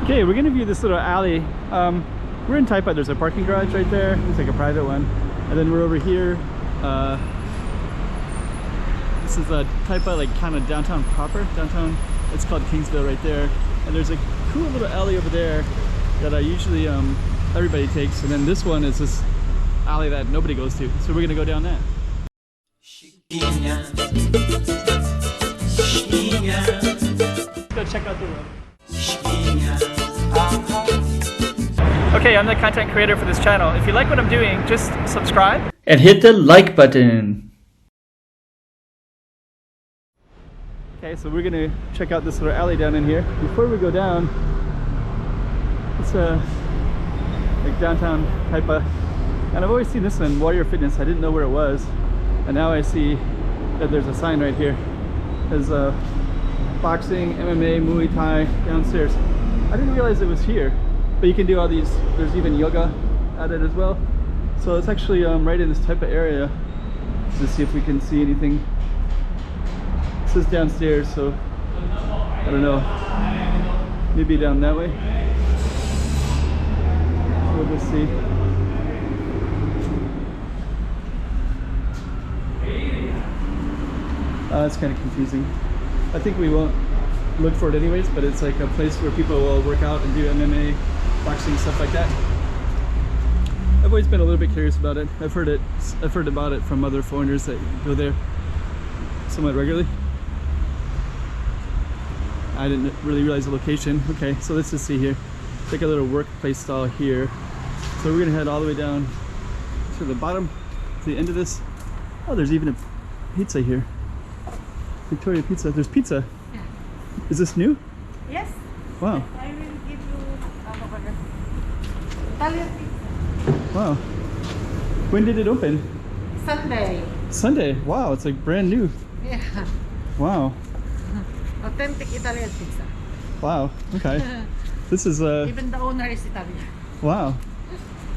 Okay, we're gonna view this little alley. We're in Taipa. There's a parking garage right there. It's like a private one. And then we're over here. This is Taipa, like kind of downtown proper. Downtown, it's called Kingsville right there. And there's a cool little alley over there that I usually, everybody takes. And then this one is this alley that nobody goes to. So we're gonna go down that. Go check out the road. Okay, I'm the content creator for this channel. If you like what I'm doing, just subscribe and hit the like button. Okay, so we're gonna check out this little alley down in here. Before we go down, it's like downtown Taipa. And I've always seen this one, Warrior Fitness. I didn't know where it was. And now I see that there's a sign right here. There's boxing, MMA, Muay Thai downstairs. I didn't realize it was here. But you can do all these, there's even yoga at it as well. So it's actually right in this type of area. Let's see if we can see anything. This is downstairs, so I don't know. Maybe down that way. We'll just see. It's kind of confusing. I think we won't look for it anyways, but it's like a place where people will work out and do MMA, boxing, stuff like that. I've always been a little bit curious about it. I've heard about it from other foreigners that go there somewhat regularly. I didn't really realize the location. Okay, so let's just see here. It's like a little workplace style here. So we're gonna head all the way down to the bottom, to the end of this. Oh, there's even a pizza here. Victoria Pizza. There's pizza. Yeah. Is this new? Yes. Wow. I will give you Italian pizza. Wow. When did it open? Sunday. Sunday. Wow, it's like brand new. Yeah. Wow. Authentic Italian pizza. Wow. Okay. This is Even the owner is Italian. Wow.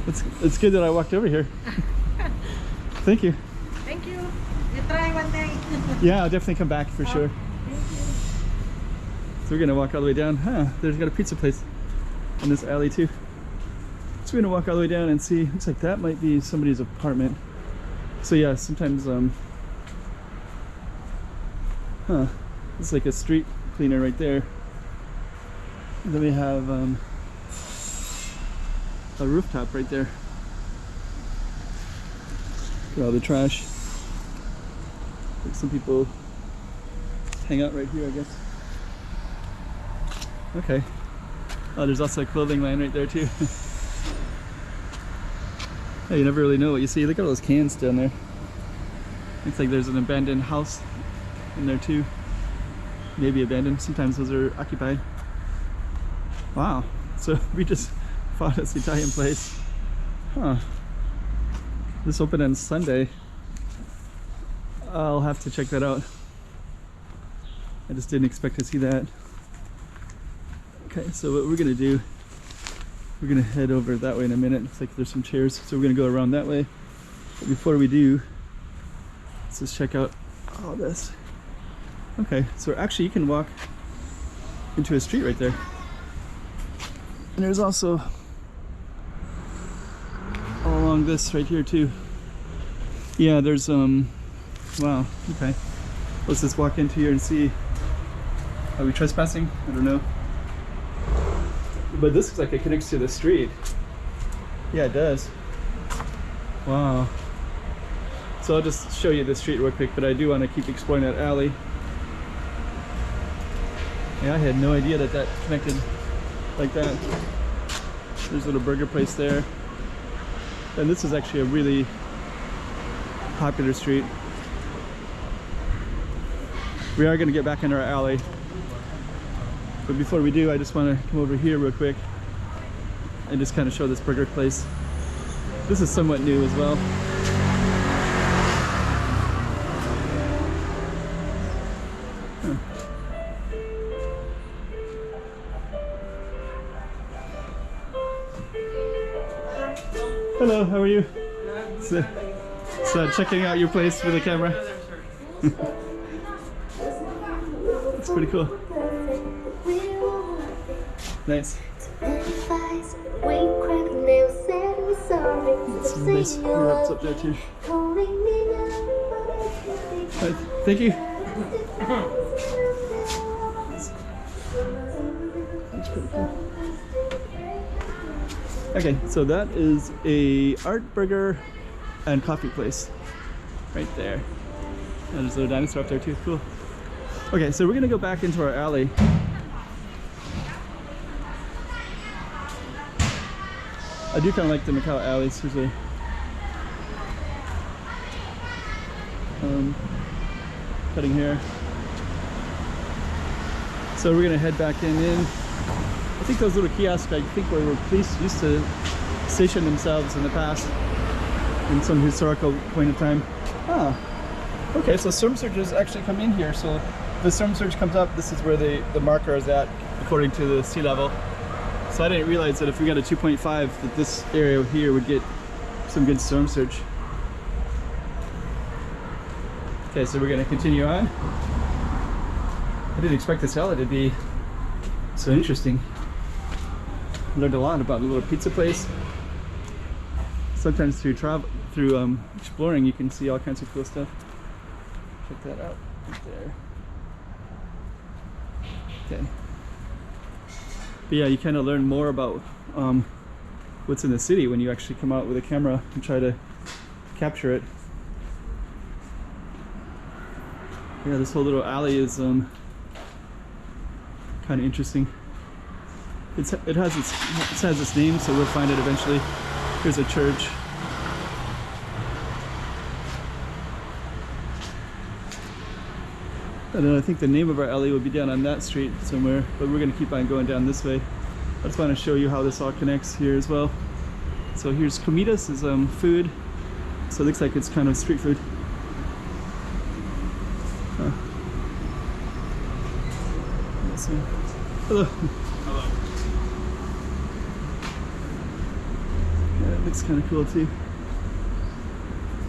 It's good that I walked over here. Thank you. Thank you. You try one day. Yeah, I'll definitely come back for sure. Thank you. So we're gonna walk all the way down. Huh, there's got a pizza place in this alley too. So we're gonna walk all the way down and see. Looks like that might be somebody's apartment. So yeah, sometimes it's like a street cleaner right there. And then we have a rooftop right there. Look at all the trash. Like some people hang out right here, I guess. Okay. Oh, there's also a clothing line right there too. Hey, you never really know what you see. Look at all those cans down there. Looks like there's an abandoned house in there too. Maybe abandoned. Sometimes those are occupied. Wow. So we just found this Italian place. Huh. This opened on Sunday. I'll have to check that out. I just didn't expect to see that. Okay, so what we're gonna do, we're gonna head over that way in a minute. Looks like there's some chairs, so we're gonna go around that way. But before we do, let's just check out all this. Okay, so actually you can walk into a street right there. And there's also all along this right here too. Yeah, there's wow, okay. Let's just walk into here and see. Are we trespassing? I don't know. But this looks like it connects to the street. Yeah, it does. Wow. So I'll just show you the street real quick, but I do want to keep exploring that alley. Yeah, I had no idea that that connected like that. There's a little burger place there. And this is actually a really popular street. We are going to get back in our alley. But before we do, I just want to come over here real quick and just kind of show this burger place. This is somewhat new as well. Hello, how are you? So checking out your place with the camera. It's pretty cool. Nice. Some nice props up there too. Right, thank you. That's pretty cool. Okay, so that is a art burger and coffee place right there. And there's a little dinosaur up there too. Cool. Okay, so we're gonna go back into our alley. I do kind of like the Macau alleys. There's a cutting hair. So we're gonna head back in. I think those little kiosks, I think where police used to station themselves in the past in some historical point of time. Ah, okay, so storm surges actually come in here. So the storm surge comes up, this is where the marker is at according to the sea level. So I didn't realize that if we got a 2.5 that this area here would get some good storm surge. Okay, so we're gonna continue on. I didn't expect this alley to be so interesting. Learned a lot about the little pizza place. Sometimes through exploring, you can see all kinds of cool stuff. Check that out right there. Okay. But yeah, you kind of learn more about what's in the city when you actually come out with a camera and try to capture it. Yeah, this whole little alley is kind of interesting. It has its name, so we'll find it eventually. Here's a church. And then I think the name of our alley will be down on that street somewhere, but we're going to keep on going down this way. I just want to show you how this all connects here as well. So here's comidas, is food. So it looks like it's kind of street food. Let's see. Hello. Hello. Yeah, it looks kind of cool too.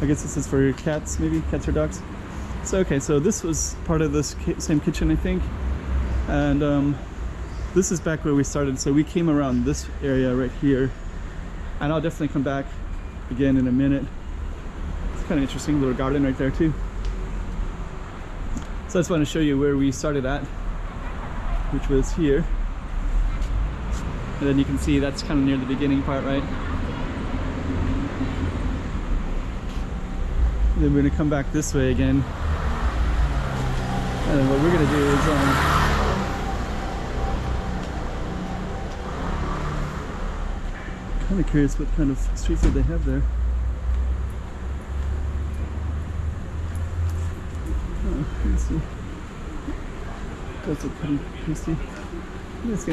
I guess this is for cats, maybe cats or dogs. So okay, so this was part of this same kitchen, I think, and this is back where we started. So we came around this area right here, and I'll definitely come back again in a minute. It's kind of interesting, little garden right there too. So I just want to show you where we started at, which was here, and then you can see that's kind of near the beginning part, right? And then we're going to come back this way again. And then what we're going to do is kind of curious what kind of street food they have there. Oh, let's see. Those look pretty tasty. I'm just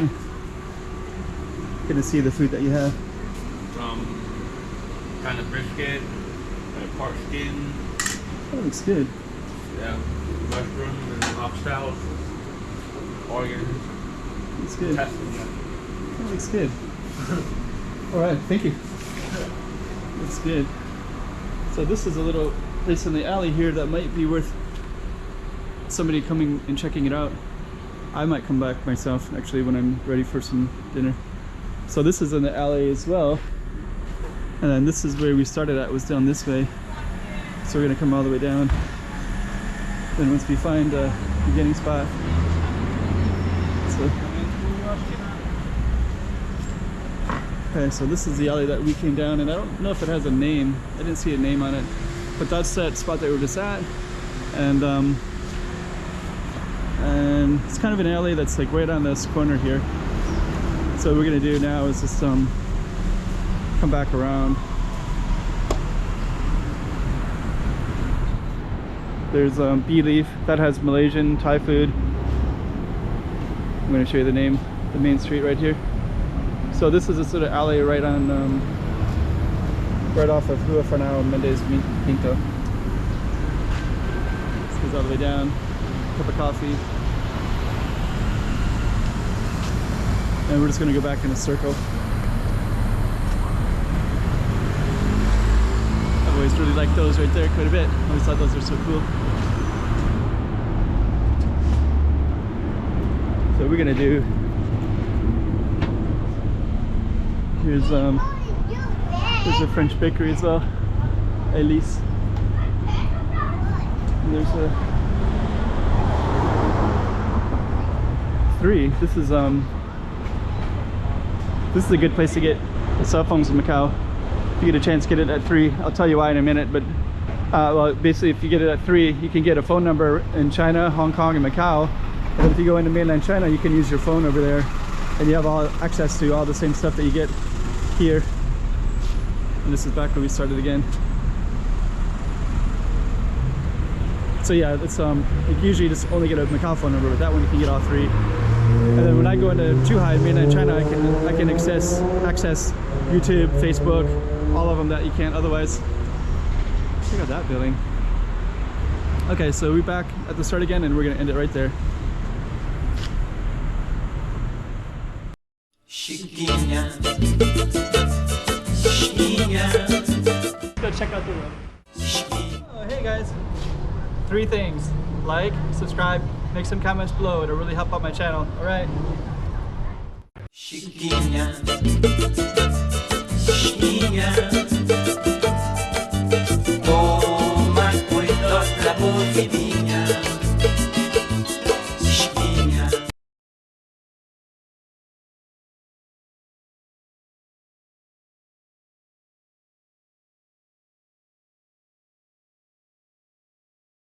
gonna see the food that you have. Kind of brisket, pork skin. That looks good. Yeah, mushrooms and oxtails, organs. Looks good. Testing, yeah. That looks good. All right, thank you. Looks good. So this is a little place in the alley here that might be worth somebody coming and checking it out. I might come back myself actually when I'm ready for some dinner. So this is in the alley as well. And then this is where we started at, was down this way. So we're gonna come all the way down. Then once we find a beginning spot. Okay, so this is the alley that we came down, and I don't know if it has a name. I didn't see a name on it. But that's that spot that we were just at. And it's kind of an alley that's like right on this corner here. So what we're gonna do now is just come back around. There's Bee Leaf that has Malaysian Thai food. I'm gonna show you the name, the main street right here. So this is a sort of alley right on, right off of Fernão and Mendes, Pinto. This goes all the way down. Cup of coffee. And we're just gonna go back in a circle. I've always really liked those right there quite a bit. I always thought those were so cool. So what we're gonna do Here's there's a French bakery as well, Elise. And there's a 3. This is a good place to get cell phones in Macau. If you get a chance, get it at 3. I'll tell you why in a minute, but well, basically if you get it at 3, you can get a phone number in China, Hong Kong, and Macau. But if you go into mainland China, you can use your phone over there, and you have all access to all the same stuff that you get here. And this is back when we started again. So yeah, it's like usually you just only get a Macau phone number, but that one you can get all 3. And then when I go into Zhuhai, mainland China, I can access YouTube, Facebook, all of them that you can't otherwise. Check out that building. Okay, so we're back at the start again, and we're gonna end it right there. Let's go check out the room. Oh, hey guys. 3 things: like, subscribe, make some comments below. It'll really help out my channel. All right. Chiquinha.